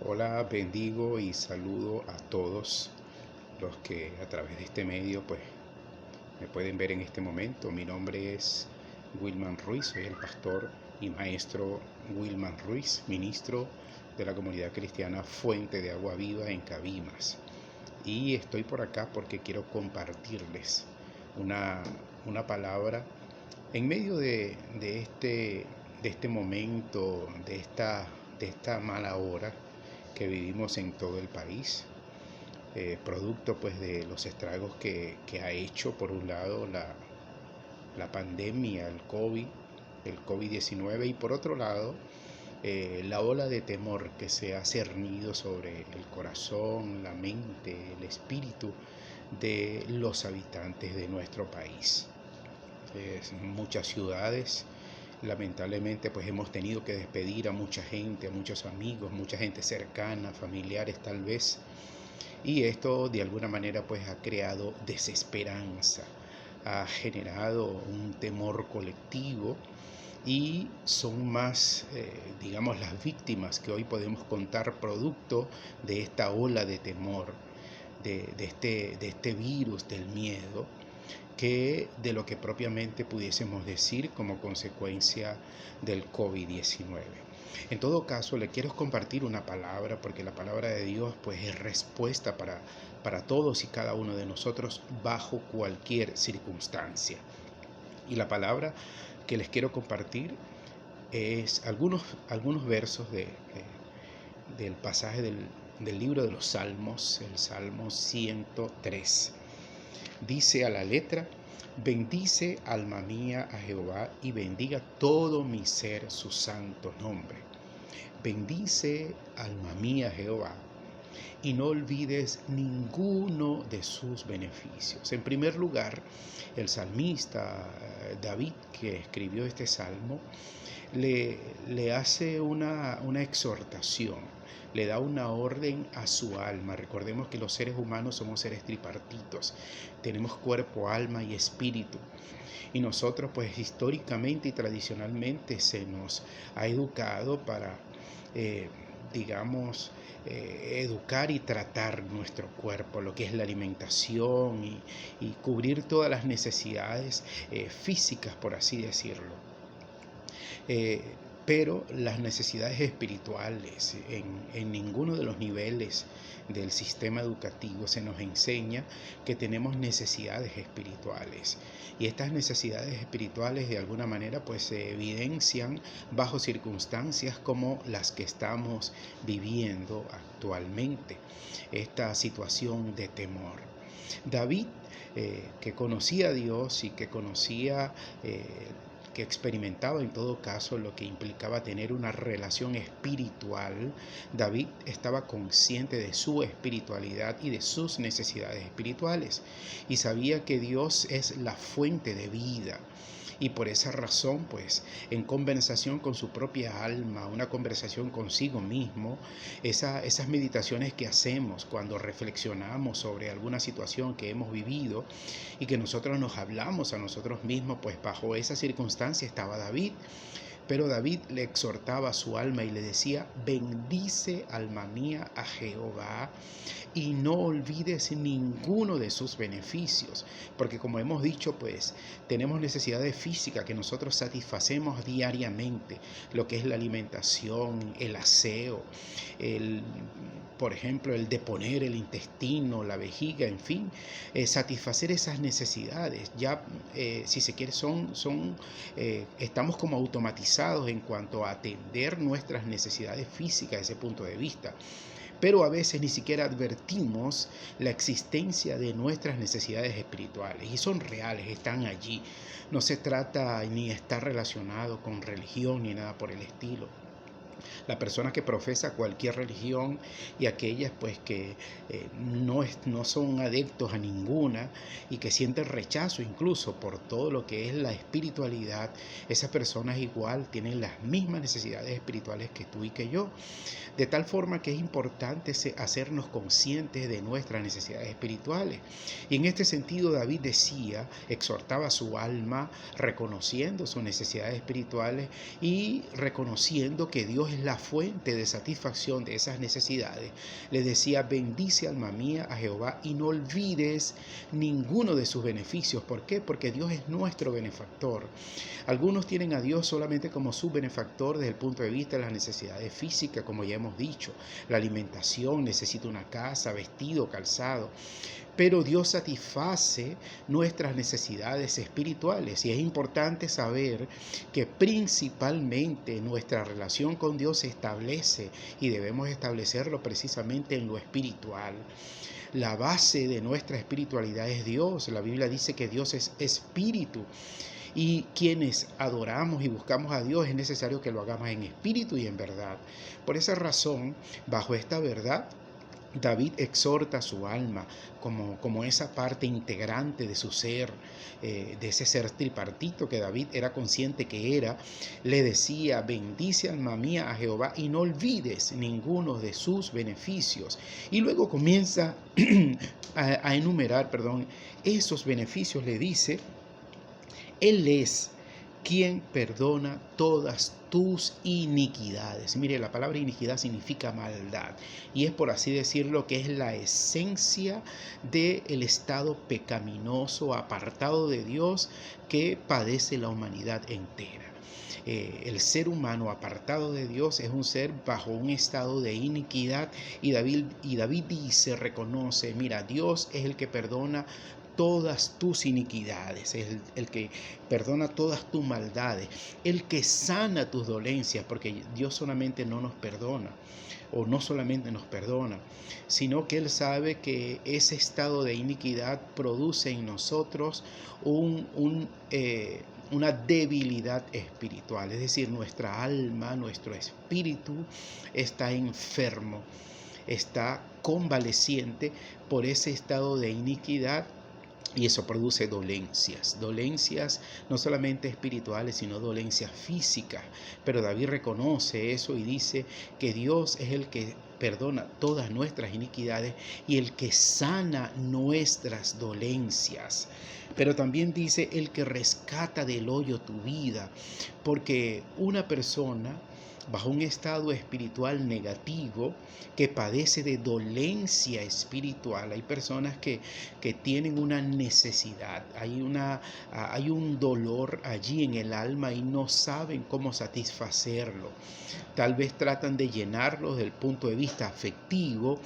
Hola, bendigo y saludo a todos los que a través de este medio pues me pueden ver en este momento. Mi nombre es Wilman Ruiz, soy el pastor y maestro Wilman Ruiz, ministro de la comunidad cristiana Fuente de Agua Viva en Cabimas. Y estoy por acá porque quiero compartirles una, una palabra en medio de este momento, de esta mala hora que vivimos en todo el país, producto pues de los estragos que ha hecho por un lado la pandemia, el COVID-19, y por otro lado la ola de temor que se ha cernido sobre el corazón, la mente, el espíritu de los habitantes de nuestro país. En muchas ciudades lamentablemente pues hemos tenido que despedir a mucha gente, a muchos amigos, mucha gente cercana, familiares tal vez, y esto de alguna manera pues ha creado desesperanza, ha generado un temor colectivo, y son más, digamos, las víctimas que hoy podemos contar producto de esta ola de temor, de este virus del miedo, que de lo que propiamente pudiésemos decir como consecuencia del COVID-19. En todo caso, le quiero compartir una palabra, porque la palabra de Dios pues es respuesta para todos y cada uno de nosotros bajo cualquier circunstancia. Y la palabra que les quiero compartir es algunos versos del pasaje del libro de los Salmos, el Salmo 103. Dice a la letra: bendice, alma mía, a Jehová, y bendiga todo mi ser su santo nombre. Bendice, alma mía, a Jehová, y no olvides ninguno de sus beneficios. En primer lugar, el salmista David, que escribió este salmo, le hace una exhortación, le da una orden a su alma. Recordemos que los seres humanos somos seres tripartitos, tenemos cuerpo, alma y espíritu. Y nosotros pues históricamente y tradicionalmente se nos ha educado para, eh, digamos, educar y tratar nuestro cuerpo, lo que es la alimentación y cubrir todas las necesidades físicas, por así decirlo. Eh, pero las necesidades espirituales, en ninguno de los niveles del sistema educativo se nos enseña que tenemos necesidades espirituales. Y estas necesidades espirituales de alguna manera pues se evidencian bajo circunstancias como las que estamos viviendo actualmente, esta situación de temor. David, que conocía a Dios y que experimentaba en todo caso lo que implicaba tener una relación espiritual, David estaba consciente de su espiritualidad y de sus necesidades espirituales, y sabía que Dios es la fuente de vida. Y por esa razón, pues, en conversación con su propia alma, una conversación consigo mismo, esas meditaciones que hacemos cuando reflexionamos sobre alguna situación que hemos vivido y que nosotros nos hablamos a nosotros mismos, pues bajo esa circunstancia estaba David. Pero David le exhortaba a su alma y le decía: bendice, alma mía, a Jehová, y no olvides ninguno de sus beneficios. Porque como hemos dicho, pues tenemos necesidades físicas que nosotros satisfacemos diariamente, lo que es la alimentación, el aseo, por ejemplo, el deponer el intestino, la vejiga, en fin, satisfacer esas necesidades. Ya, si se quiere, estamos como automatizados en cuanto a atender nuestras necesidades físicas desde ese punto de vista. Pero a veces ni siquiera advertimos la existencia de nuestras necesidades espirituales, y son reales, están allí. No se trata ni está relacionado con religión ni nada por el estilo. La persona que profesa cualquier religión y aquellas pues que no son adeptos a ninguna y que sienten rechazo incluso por todo lo que es la espiritualidad, esas personas igual tienen las mismas necesidades espirituales que tú y que yo. De tal forma que es importante hacernos conscientes de nuestras necesidades espirituales. Y en este sentido David exhortaba a su alma reconociendo sus necesidades espirituales y reconociendo que Dios es la fuente de satisfacción de esas necesidades, le decía: bendice, alma mía, a Jehová y no olvides ninguno de sus beneficios. ¿Por qué? Porque Dios es nuestro benefactor. Algunos tienen a Dios solamente como su benefactor desde el punto de vista de las necesidades físicas, como ya hemos dicho, la alimentación, necesita una casa, vestido, calzado. Pero Dios satisface nuestras necesidades espirituales, y es importante saber que principalmente nuestra relación con Dios se establece, y debemos establecerlo precisamente en lo espiritual. La base de nuestra espiritualidad es Dios. La Biblia dice que Dios es espíritu, y quienes adoramos y buscamos a Dios es necesario que lo hagamos en espíritu y en verdad. Por esa razón, bajo esta verdad, David exhorta a su alma como esa parte integrante de su ser, de ese ser tripartito que David era consciente que era. Le decía: bendice, alma mía, a Jehová y no olvides ninguno de sus beneficios. Y luego comienza a enumerar, esos beneficios. Le dice: Él es quien perdona todas tus iniquidades. Mire, la palabra iniquidad significa maldad, y es, por así decirlo, que es la esencia del estado pecaminoso, apartado de Dios, que padece la humanidad entera. El ser humano apartado de Dios es un ser bajo un estado de iniquidad, y David dice, reconoce: mira, Dios es el que perdona todas tus iniquidades, es el que perdona todas tus maldades, el que sana tus dolencias, porque Dios solamente no nos perdona, o no solamente nos perdona, sino que Él sabe que ese estado de iniquidad produce en nosotros una debilidad espiritual, es decir, nuestra alma, nuestro espíritu está enfermo, está convaleciente por ese estado de iniquidad. Y eso produce dolencias no solamente espirituales, sino dolencias físicas. Pero David reconoce eso y dice que Dios es el que perdona todas nuestras iniquidades y el que sana nuestras dolencias. Pero también dice: el que rescata del hoyo tu vida, porque una persona bajo un estado espiritual negativo, que padece de dolencia espiritual, hay personas que tienen una necesidad, hay un dolor allí en el alma y no saben cómo satisfacerlo. Tal vez tratan de llenarlo desde el punto de vista afectivo,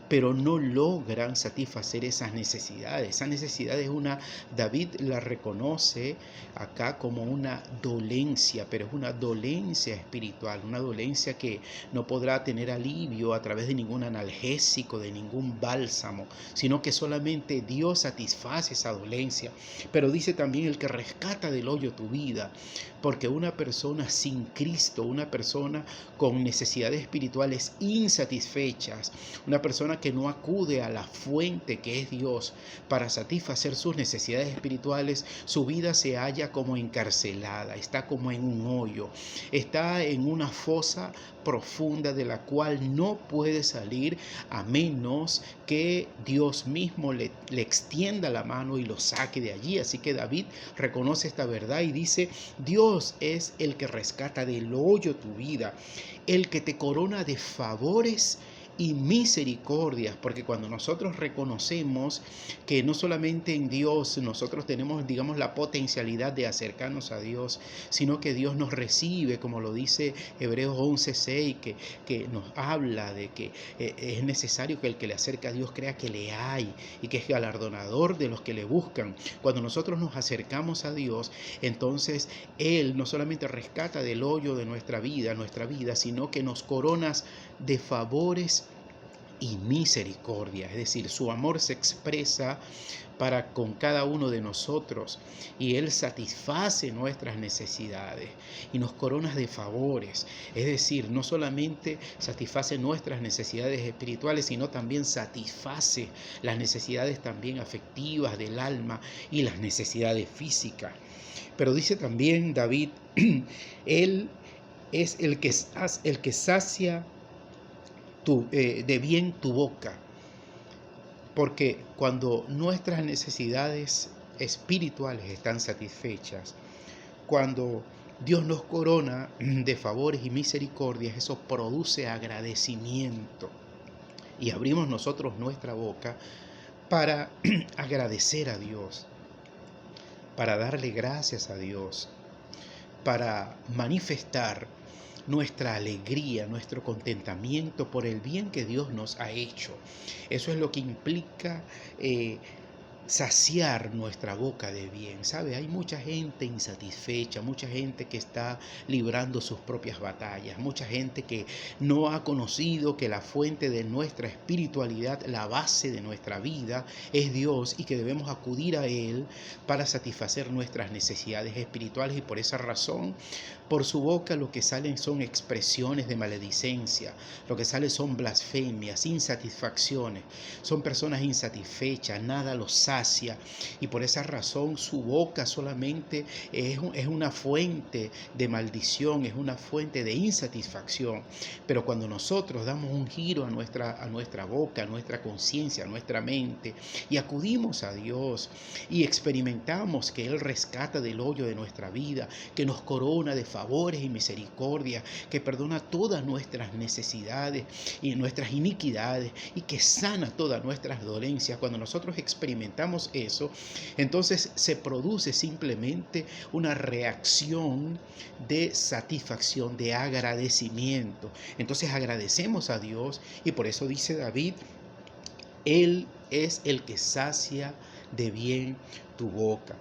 pero no logran satisfacer esas necesidades. Esa necesidad es David la reconoce acá como una dolencia, pero es una dolencia espiritual, una dolencia que no podrá tener alivio a través de ningún analgésico, de ningún bálsamo, sino que solamente Dios satisface esa dolencia. Pero dice también: el que rescata del hoyo tu vida, porque una persona sin Cristo, una persona con necesidades espirituales insatisfechas, una persona que no acude a la fuente que es Dios para satisfacer sus necesidades espirituales, su vida se halla como encarcelada, está como en un hoyo, está en una fosa profunda de la cual no puede salir a menos que Dios mismo le extienda la mano y lo saque de allí. Así que David reconoce esta verdad y dice: Dios es el que rescata del hoyo tu vida, el que te corona de favores y misericordias, porque cuando nosotros reconocemos que no solamente en Dios nosotros tenemos, la potencialidad de acercarnos a Dios, sino que Dios nos recibe, como lo dice Hebreos 11:6, que nos habla de que es necesario que el que le acerca a Dios crea que le hay y que es galardonador de los que le buscan. Cuando nosotros nos acercamos a Dios, entonces Él no solamente rescata del hoyo de nuestra vida, sino que nos coronas de favores y misericordia, es decir, su amor se expresa para con cada uno de nosotros y Él satisface nuestras necesidades y nos coronas de favores, es decir, no solamente satisface nuestras necesidades espirituales, sino también satisface las necesidades también afectivas del alma y las necesidades físicas. Pero dice también David: Él es el que sacia de bien tu boca, porque cuando nuestras necesidades espirituales están satisfechas, cuando Dios nos corona de favores y misericordias, eso produce agradecimiento. Y abrimos nosotros nuestra boca para agradecer a Dios, para darle gracias a Dios, para manifestar nuestra alegría, nuestro contentamiento por el bien que Dios nos ha hecho. Eso es lo que implica saciar nuestra boca de bien. ¿Sabe? Hay mucha gente insatisfecha, mucha gente que está librando sus propias batallas, mucha gente que no ha conocido que la fuente de nuestra espiritualidad, la base de nuestra vida, es Dios y que debemos acudir a Él para satisfacer nuestras necesidades espirituales, y por esa razón, por su boca lo que salen son expresiones de maledicencia, lo que sale son blasfemias, insatisfacciones, son personas insatisfechas, nada los sacia, y por esa razón su boca solamente es una fuente de maldición, es una fuente de insatisfacción. Pero cuando nosotros damos un giro a nuestra boca, a nuestra conciencia, a nuestra mente, y acudimos a Dios y experimentamos que Él rescata del hoyo de nuestra vida, que nos corona de favores y misericordia, que perdona todas nuestras necesidades y nuestras iniquidades, y que sana todas nuestras dolencias, cuando nosotros experimentamos eso, entonces se produce simplemente una reacción de satisfacción, de agradecimiento. Entonces agradecemos a Dios, y por eso dice David: Él es el que sacia de bien tu boca.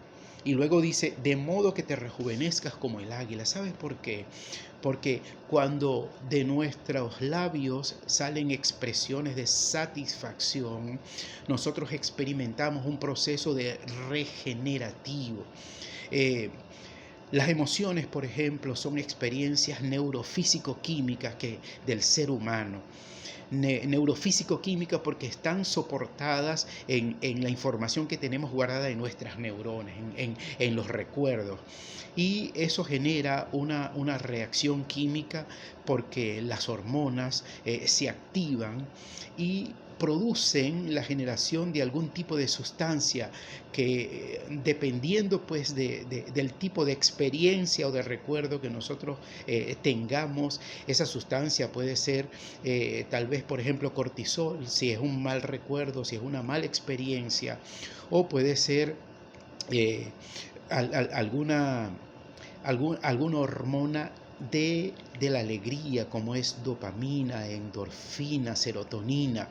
Y luego dice: de modo que te rejuvenezcas como el águila. ¿Sabes por qué? Porque cuando de nuestros labios salen expresiones de satisfacción, nosotros experimentamos un proceso de regenerativo. Las emociones, por ejemplo, son experiencias neurofísico-químicas del ser humano. Neurofísico-química porque están soportadas en la información que tenemos guardada en nuestras neuronas, en los recuerdos. Y eso genera una reacción química porque las hormonas se activan y producen la generación de algún tipo de sustancia que, dependiendo pues del tipo de experiencia o de recuerdo que nosotros tengamos, esa sustancia puede ser tal vez, por ejemplo, cortisol, si es un mal recuerdo, si es una mala experiencia, o puede ser alguna hormona de la alegría, como es dopamina, endorfina, serotonina.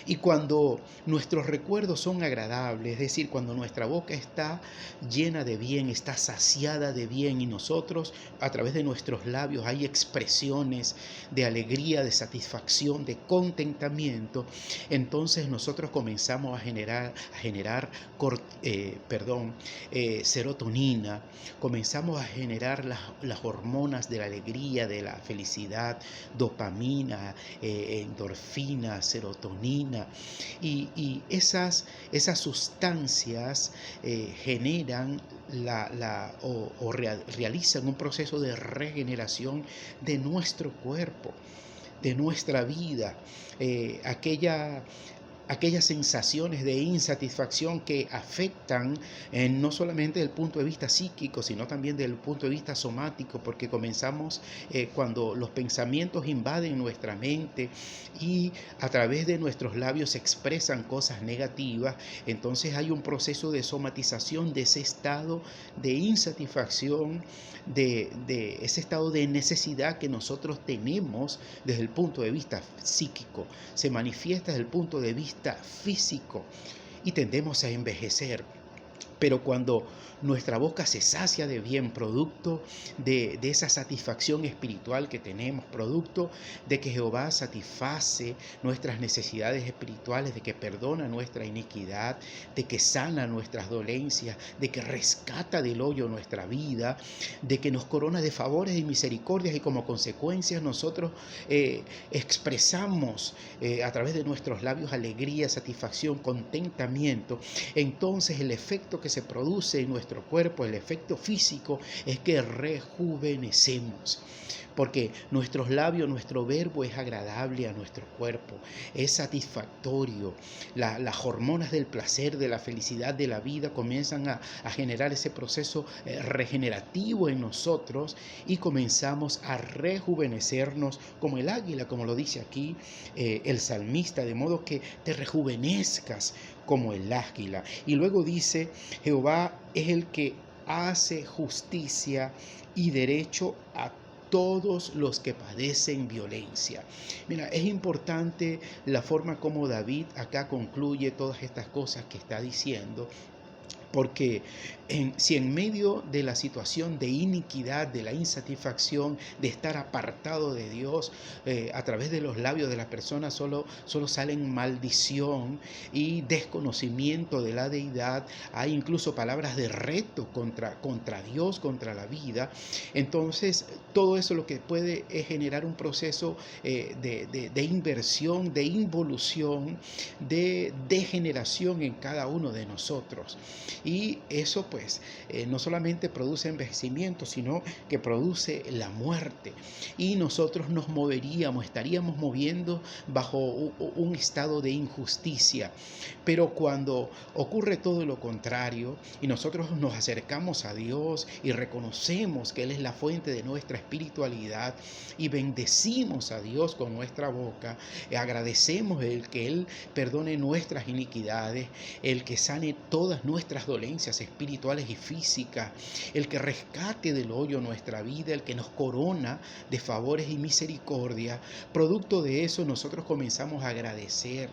Y cuando nuestros recuerdos son agradables, es decir, cuando nuestra boca está llena de bien, está saciada de bien, y nosotros a través de nuestros labios hay expresiones de alegría, de satisfacción, de contentamiento, entonces nosotros comenzamos a generar serotonina, comenzamos a generar las hormonas de la alegría, de la felicidad, dopamina, endorfina, serotonina, y esas sustancias generan realizan un proceso de regeneración de nuestro cuerpo, de nuestra vida. Aquellas sensaciones de insatisfacción que afectan no solamente desde el punto de vista psíquico, sino también desde el punto de vista somático, porque comenzamos cuando los pensamientos invaden nuestra mente y a través de nuestros labios se expresan cosas negativas, entonces hay un proceso de somatización de ese estado de insatisfacción, de ese estado de necesidad que nosotros tenemos desde el punto de vista psíquico, se manifiesta desde el punto de vista físico, y tendemos a envejecer. Pero cuando nuestra boca se sacia de bien, producto de esa satisfacción espiritual que tenemos, producto de que Jehová satisface nuestras necesidades espirituales, de que perdona nuestra iniquidad, de que sana nuestras dolencias, de que rescata del hoyo nuestra vida, de que nos corona de favores y misericordias, y como consecuencia nosotros expresamos a través de nuestros labios alegría, satisfacción, contentamiento, entonces el efecto que se produce en nuestro cuerpo, el efecto físico, es que rejuvenecemos. Porque nuestros labios, nuestro verbo es agradable a nuestro cuerpo, es satisfactorio. Las hormonas del placer, de la felicidad, de la vida comienzan a generar ese proceso regenerativo en nosotros y comenzamos a rejuvenecernos como el águila, como lo dice aquí el salmista, de modo que te rejuvenezcas como el águila. Y luego dice, Jehová es el que hace justicia y derecho a todos los que padecen violencia. Mira, es importante la forma como David acá concluye todas estas cosas que está diciendo, porque si en medio de la situación de iniquidad, de la insatisfacción, de estar apartado de Dios, a través de los labios de las personas solo salen maldición y desconocimiento de la deidad, hay incluso palabras de reto contra Dios, contra la vida. Entonces, todo eso lo que puede es generar un proceso de inversión, de involución, de degeneración en cada uno de nosotros. Y eso pues no solamente produce envejecimiento, sino que produce la muerte. Y nosotros nos estaríamos moviendo bajo un estado de injusticia. Pero cuando ocurre todo lo contrario y nosotros nos acercamos a Dios y reconocemos que Él es la fuente de nuestra espiritualidad y bendecimos a Dios con nuestra boca, agradecemos el que Él perdone nuestras iniquidades, el que sane todas nuestras dolencias espirituales y físicas, el que rescate del hoyo nuestra vida, el que nos corona de favores y misericordia. Producto de eso nosotros comenzamos a agradecer.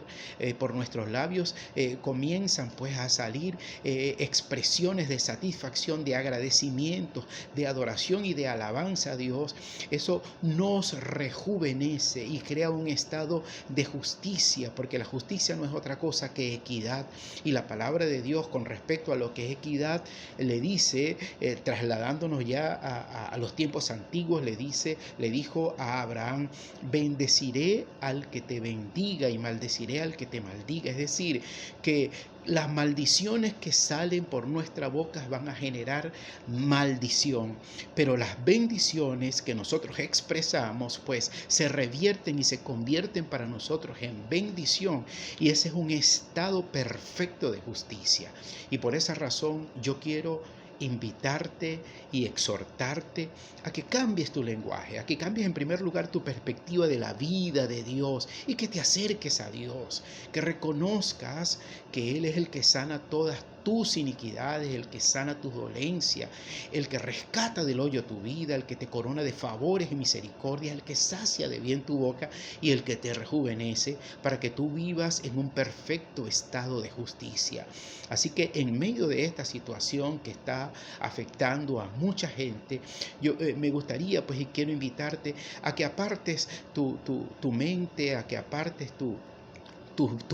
Por nuestros labios comienzan pues a salir expresiones de satisfacción, de agradecimiento, de adoración y de alabanza a Dios. Eso nos rejuvenece y crea un estado de justicia, porque la justicia no es otra cosa que equidad. Y la palabra de Dios con respecto a lo que es equidad le dice, trasladándonos ya a los tiempos antiguos, le dijo a Abraham: bendeciré al que te bendiga y maldeciré al que te maldiga. Es decir, que las maldiciones que salen por nuestra boca van a generar maldición, pero las bendiciones que nosotros expresamos pues se revierten y se convierten para nosotros en bendición, y ese es un estado perfecto de justicia. Y por esa razón yo quiero invitarte y exhortarte a que cambies tu lenguaje, a que cambies en primer lugar tu perspectiva de la vida de Dios y que te acerques a Dios, que reconozcas que Él es el que sana todas tus iniquidades, el que sana tus dolencias, el que rescata del hoyo tu vida, el que te corona de favores y misericordia, el que sacia de bien tu boca y el que te rejuvenece para que tú vivas en un perfecto estado de justicia. Así que en medio de esta situación que está afectando a mucha gente, yo me gustaría pues y quiero invitarte a que apartes tu mente, a que apartes tu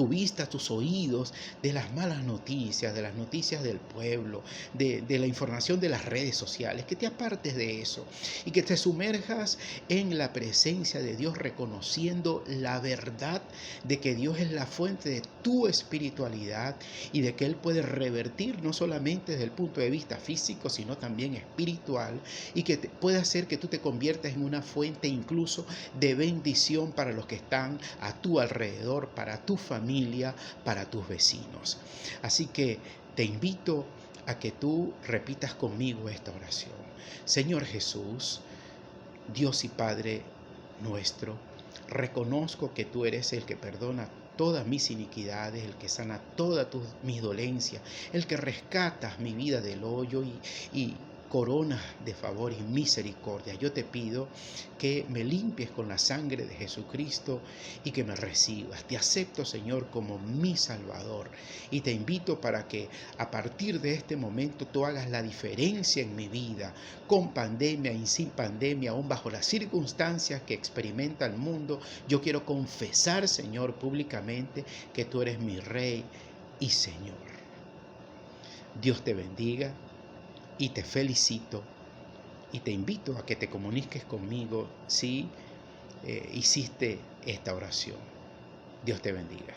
vista, tus oídos de las malas noticias, de las noticias del pueblo, de la información de las redes sociales, que te apartes de eso y que te sumerjas en la presencia de Dios, reconociendo la verdad de que Dios es la fuente de tu espiritualidad y de que Él puede revertir no solamente desde el punto de vista físico, sino también espiritual, y que puede hacer que tú te conviertas en una fuente incluso de bendición para los que están a tu alrededor, para tu familia, para tus vecinos. Así que te invito a que tú repitas conmigo esta oración. Señor Jesús, Dios y Padre nuestro, reconozco que tú eres el que perdona todas mis iniquidades, el que sana todas mis dolencias, el que rescatas mi vida del hoyo y coronas de favor y misericordia. Yo te pido que me limpies con la sangre de Jesucristo y que me recibas. Te acepto, Señor, como mi Salvador, y te invito para que a partir de este momento tú hagas la diferencia en mi vida, con pandemia y sin pandemia, aún bajo las circunstancias que experimenta el mundo. Yo quiero confesar, Señor, públicamente que tú eres mi Rey y Señor. Dios te bendiga y te felicito y te invito a que te comuniques conmigo si hiciste esta oración. Dios te bendiga.